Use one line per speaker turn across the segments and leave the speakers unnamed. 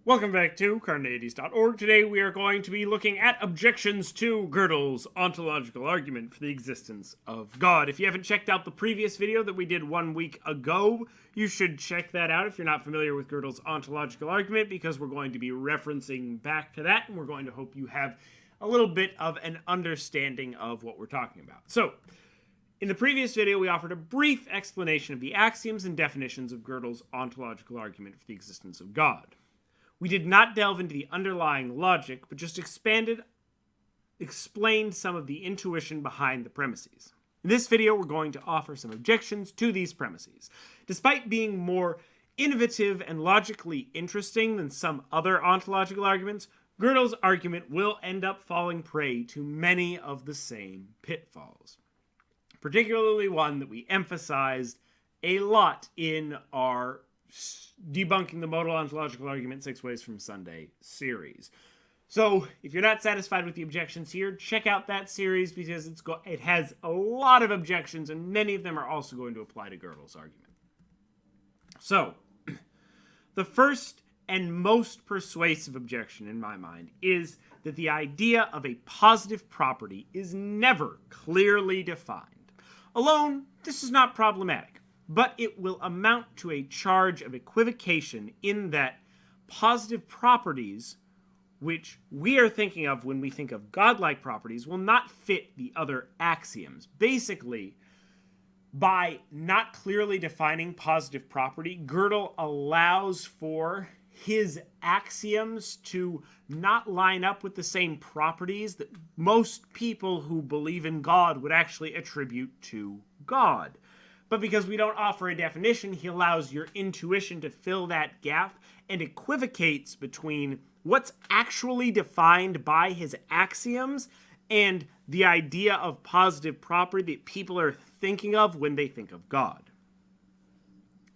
Welcome back to Carneades.org. Today we are going to be looking at objections to Gödel's ontological argument for the existence of God. If you haven't checked out the previous video that we did 1 week ago, you should check that out if you're not familiar with Gödel's ontological argument, because we're going to be referencing back to that, and we're going to hope you have a little bit of an understanding of what we're talking about. So, in the previous video, we offered a brief explanation of the axioms and definitions of Gödel's ontological argument for the existence of God. We did not delve into the underlying logic, but just explained some of the intuition behind the premises. In this video, we're going to offer some objections to these premises. Despite being more innovative and logically interesting than some other ontological arguments, Gödel's argument will end up falling prey to many of the same pitfalls, particularly one that we emphasized a lot in our Debunking the Modal Ontological Argument 6 Ways from Sunday series. So, if you're not satisfied with the objections here, check out that series because it has a lot of objections, and many of them are also going to apply to Gödel's argument. So, the first and most persuasive objection in my mind is that the idea of a positive property is never clearly defined. Alone, this is not problematic, but it will amount to a charge of equivocation in that positive properties, which we are thinking of when we think of godlike properties, will not fit the other axioms. Basically, by not clearly defining positive property, Gödel allows for his axioms to not line up with the same properties that most people who believe in God would actually attribute to God. But because we don't offer a definition, he allows your intuition to fill that gap and equivocates between what's actually defined by his axioms and the idea of positive property that people are thinking of when they think of God.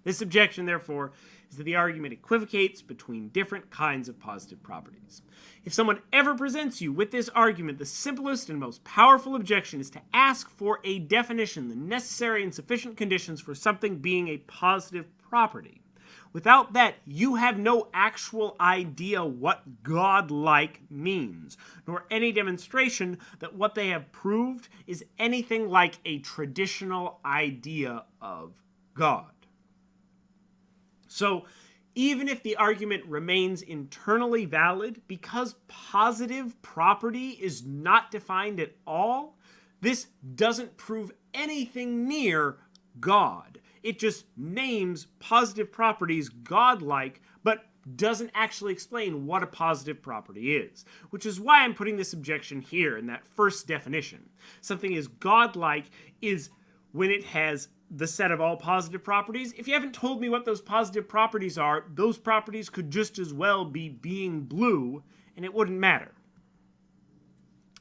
This objection, therefore, is that the argument equivocates between different kinds of positive properties. If someone ever presents you with this argument, the simplest and most powerful objection is to ask for a definition, the necessary and sufficient conditions for something being a positive property. Without that, you have no actual idea what godlike means, nor any demonstration that what they have proved is anything like a traditional idea of God. So, even if the argument remains internally valid, because positive property is not defined at all, this doesn't prove anything near God. It just names positive properties godlike, but doesn't actually explain what a positive property is, which is why I'm putting this objection here in that first definition. Something is godlike is when it has the set of all positive properties. If you haven't told me what those positive properties are, those properties could just as well be being blue, and it wouldn't matter.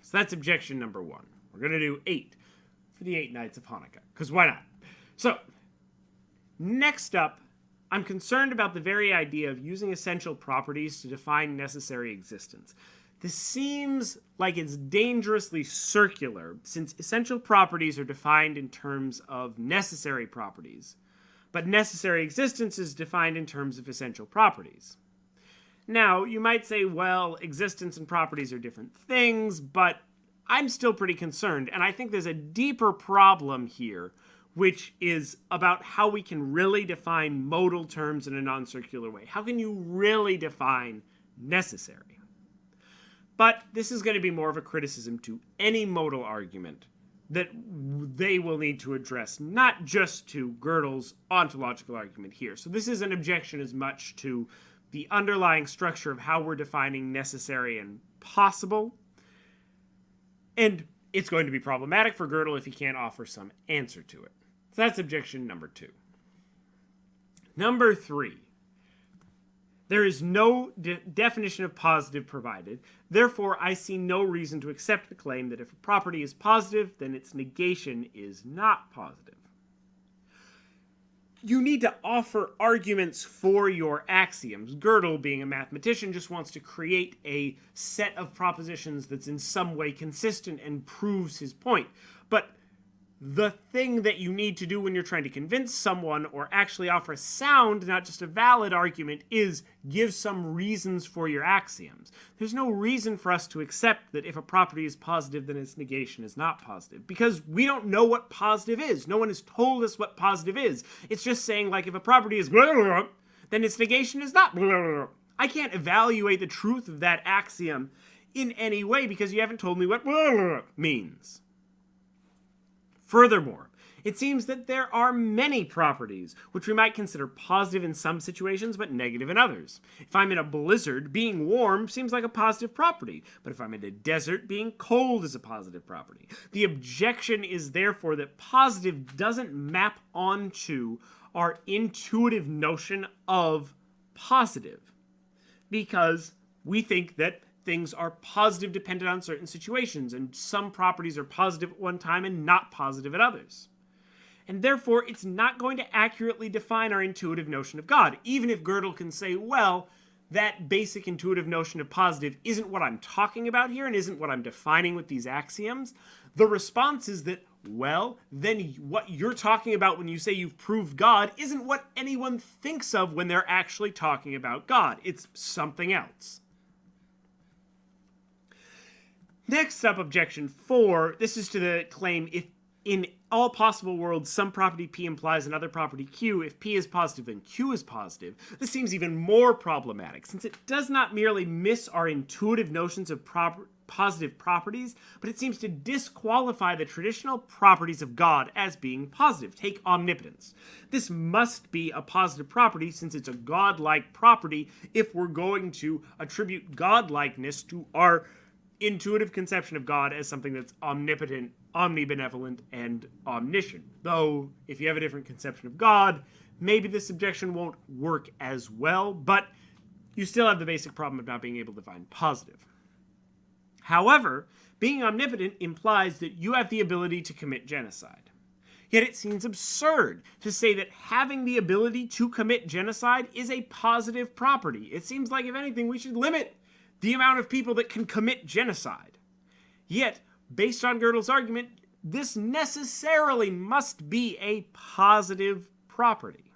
So that's objection number 1. We're going to do 8 for the 8 nights of Hanukkah, because why not? So, next up, I'm concerned about the very idea of using essential properties to define necessary existence. This seems like it's dangerously circular, since essential properties are defined in terms of necessary properties, but necessary existence is defined in terms of essential properties. Now, you might say, well, existence and properties are different things, but I'm still pretty concerned, and I think there's a deeper problem here, which is about how we can really define modal terms in a non-circular way. How can you really define necessary? But this is going to be more of a criticism to any modal argument that they will need to address, not just to Gödel's ontological argument here. So this is an objection as much to the underlying structure of how we're defining necessary and possible. And it's going to be problematic for Gödel if he can't offer some answer to it. So that's objection number 2. Number 3. There is no definition of positive provided. Therefore, I see no reason to accept the claim that if a property is positive, then its negation is not positive. You need to offer arguments for your axioms. Gödel, being a mathematician, just wants to create a set of propositions that's in some way consistent and proves his point. But the thing that you need to do when you're trying to convince someone or actually offer a sound, not just a valid argument, is give some reasons for your axioms. There's no reason for us to accept that if a property is positive, then its negation is not positive, because we don't know what positive is. No one has told us what positive is. It's just saying, like, if a property is blah, blah, blah, then its negation is not blah, blah, blah. I can't evaluate the truth of that axiom in any way because you haven't told me what blah, blah, blah means. Furthermore, it seems that there are many properties which we might consider positive in some situations but negative in others. If I'm in a blizzard, being warm seems like a positive property, but if I'm in a desert, being cold is a positive property. The objection is therefore that positive doesn't map onto our intuitive notion of positive, because we think that things are positive dependent on certain situations, and some properties are positive at one time and not positive at others. And therefore, it's not going to accurately define our intuitive notion of God, even if Gödel can say, well, that basic intuitive notion of positive isn't what I'm talking about here and isn't what I'm defining with these axioms. The response is that, well, then what you're talking about when you say you've proved God isn't what anyone thinks of when they're actually talking about God. It's something else. Next up, objection 4. This is to the claim if in all possible worlds some property P implies another property Q, if P is positive then Q is positive. This seems even more problematic, since it does not merely miss our intuitive notions of positive properties, but it seems to disqualify the traditional properties of God as being positive. Take omnipotence. This must be a positive property since it's a godlike property if we're going to attribute godlikeness to our intuitive conception of God as something that's omnipotent, omnibenevolent, and omniscient. Though, if you have a different conception of God, maybe this objection won't work as well, but you still have the basic problem of not being able to find positive. However, being omnipotent implies that you have the ability to commit genocide. Yet it seems absurd to say that having the ability to commit genocide is a positive property. It seems like, if anything, we should limit the amount of people that can commit genocide. Yet, based on Gödel's argument, this necessarily must be a positive property.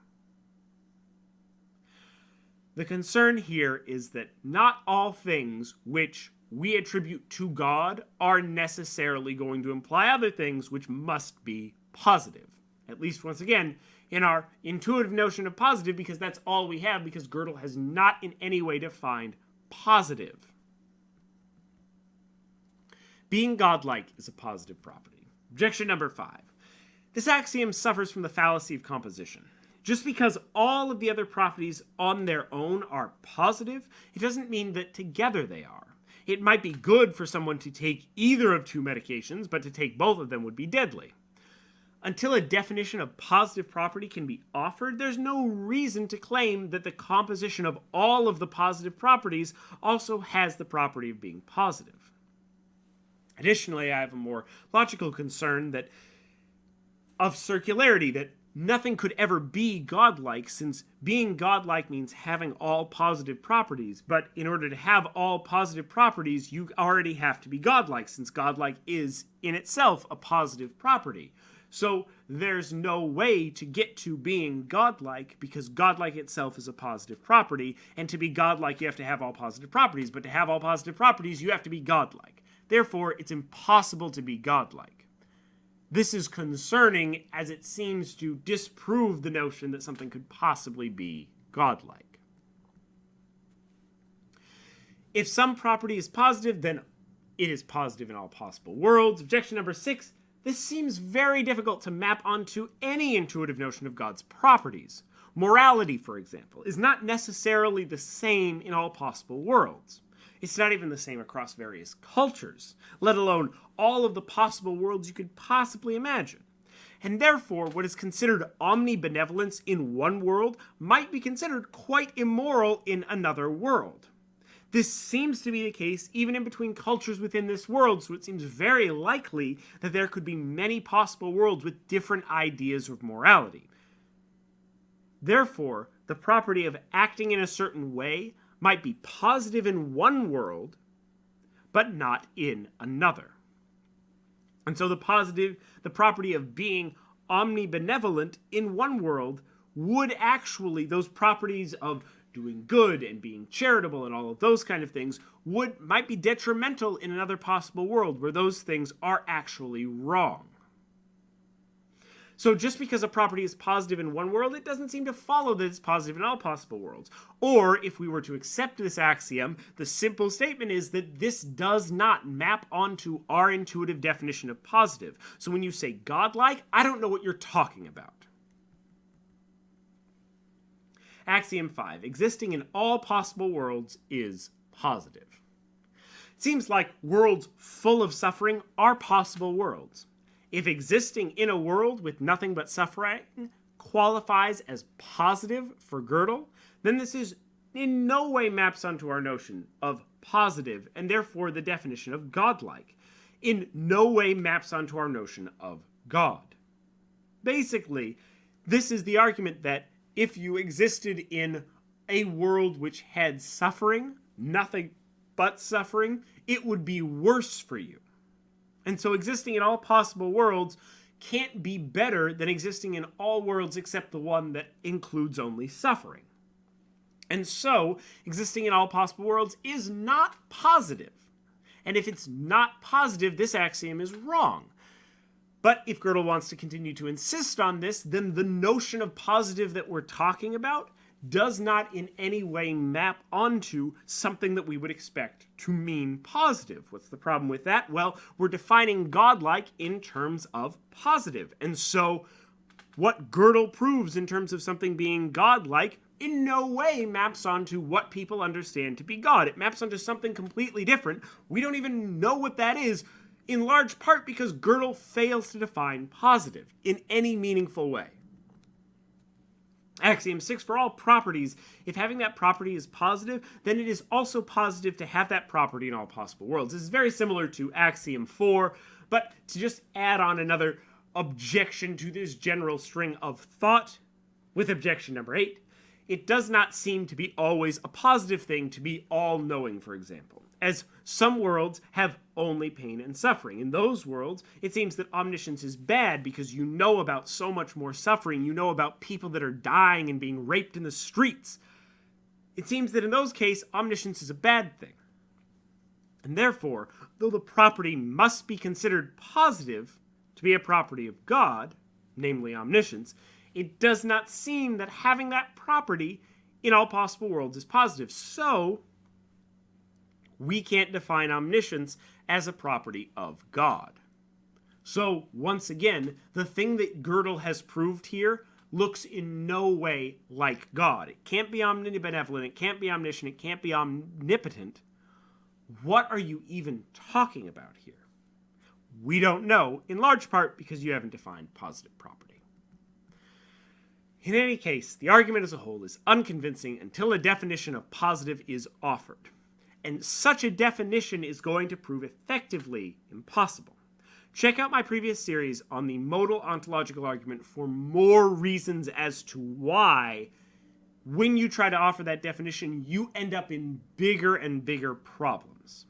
The concern here is that not all things which we attribute to God are necessarily going to imply other things which must be positive. At least, once again, in our intuitive notion of positive, because that's all we have, because Gödel has not in any way defined positive. Being godlike is a positive property. Objection number 5. This axiom suffers from the fallacy of composition. Just because all of the other properties on their own are positive, it doesn't mean that together they are. It might be good for someone to take either of two medications, but to take both of them would be deadly. Until a definition of positive property can be offered, there's no reason to claim that the composition of all of the positive properties also has the property of being positive. Additionally, I have a more logical concern of circularity, that nothing could ever be godlike, since being godlike means having all positive properties. But in order to have all positive properties, you already have to be godlike, since godlike is in itself a positive property. So there's no way to get to being godlike, because godlike itself is a positive property, and to be godlike you have to have all positive properties, but to have all positive properties you have to be godlike. Therefore, it's impossible to be godlike. This is concerning, as it seems to disprove the notion that something could possibly be godlike. If some property is positive, then it is positive in all possible worlds. Objection number 6. This seems very difficult to map onto any intuitive notion of God's properties. Morality, for example, is not necessarily the same in all possible worlds. It's not even the same across various cultures, let alone all of the possible worlds you could possibly imagine. And therefore, what is considered omnibenevolence in one world might be considered quite immoral in another world. This seems to be the case even in between cultures within this world, so it seems very likely that there could be many possible worlds with different ideas of morality. Therefore, the property of acting in a certain way might be positive in one world, but not in another. And so the property of being omnibenevolent in one world would actually, those properties of doing good and being charitable and all of those kind of things might be detrimental in another possible world where those things are actually wrong. So just because a property is positive in one world, it doesn't seem to follow that it's positive in all possible worlds. Or, if we were to accept this axiom, the simple statement is that this does not map onto our intuitive definition of positive. So when you say godlike, I don't know what you're talking about. Axiom 5. Existing in all possible worlds is positive. It seems like worlds full of suffering are possible worlds. If existing in a world with nothing but suffering qualifies as positive for Gödel, then this is in no way maps onto our notion of positive, and therefore the definition of godlike. In no way maps onto our notion of God. Basically, this is the argument that if you existed in a world which had suffering, nothing but suffering, it would be worse for you. And so existing in all possible worlds can't be better than existing in all worlds except the one that includes only suffering. And so, existing in all possible worlds is not positive. And if it's not positive, this axiom is wrong. But if Gödel wants to continue to insist on this, then the notion of positive that we're talking about does not in any way map onto something that we would expect to mean positive. What's the problem with that? Well, we're defining godlike in terms of positive. And so what Gödel proves in terms of something being godlike in no way maps onto what people understand to be God. It maps onto something completely different. We don't even know what that is, in large part because Gödel fails to define positive in any meaningful way. Axiom 6, for all properties, if having that property is positive, then it is also positive to have that property in all possible worlds. This is very similar to Axiom 4, but to just add on another objection to this general string of thought, with objection number 8, it does not seem to be always a positive thing to be all-knowing, for example, as some worlds have only pain and suffering. In those worlds, it seems that omniscience is bad because you know about so much more suffering. You know about people that are dying and being raped in the streets. It seems that in those cases, omniscience is a bad thing. And therefore, though the property must be considered positive to be a property of God, namely omniscience, it does not seem that having that property in all possible worlds is positive. So, we can't define omniscience as a property of God. So, once again, the thing that Gödel has proved here looks in no way like God. It can't be omnibenevolent, it can't be omniscient, it can't be omnipotent. What are you even talking about here? We don't know, in large part because you haven't defined positive property. In any case, the argument as a whole is unconvincing until a definition of positive is offered. And such a definition is going to prove effectively impossible. Check out my previous series on the modal ontological argument for more reasons as to why, when you try to offer that definition, you end up in bigger and bigger problems.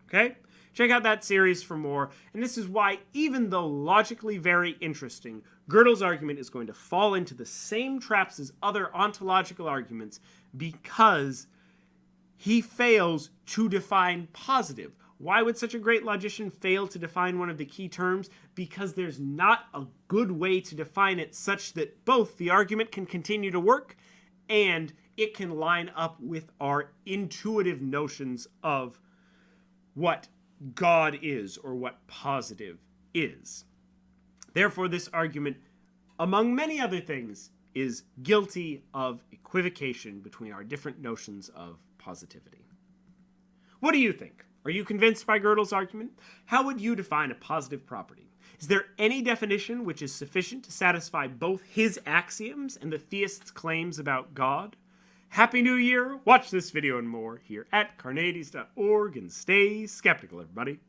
Okay? Check out that series for more, and this is why, even though logically very interesting, Gödel's argument is going to fall into the same traps as other ontological arguments because he fails to define positive. Why would such a great logician fail to define one of the key terms? Because there's not a good way to define it such that both the argument can continue to work and it can line up with our intuitive notions of what God is or what positive is. Therefore, this argument, among many other things, is guilty of equivocation between our different notions of positivity. What do you think? Are you convinced by Gödel's argument? How would you define a positive property? Is there any definition which is sufficient to satisfy both his axioms and the theist's claims about God? Happy New Year! Watch this video and more here at Carneades.org and stay skeptical, everybody.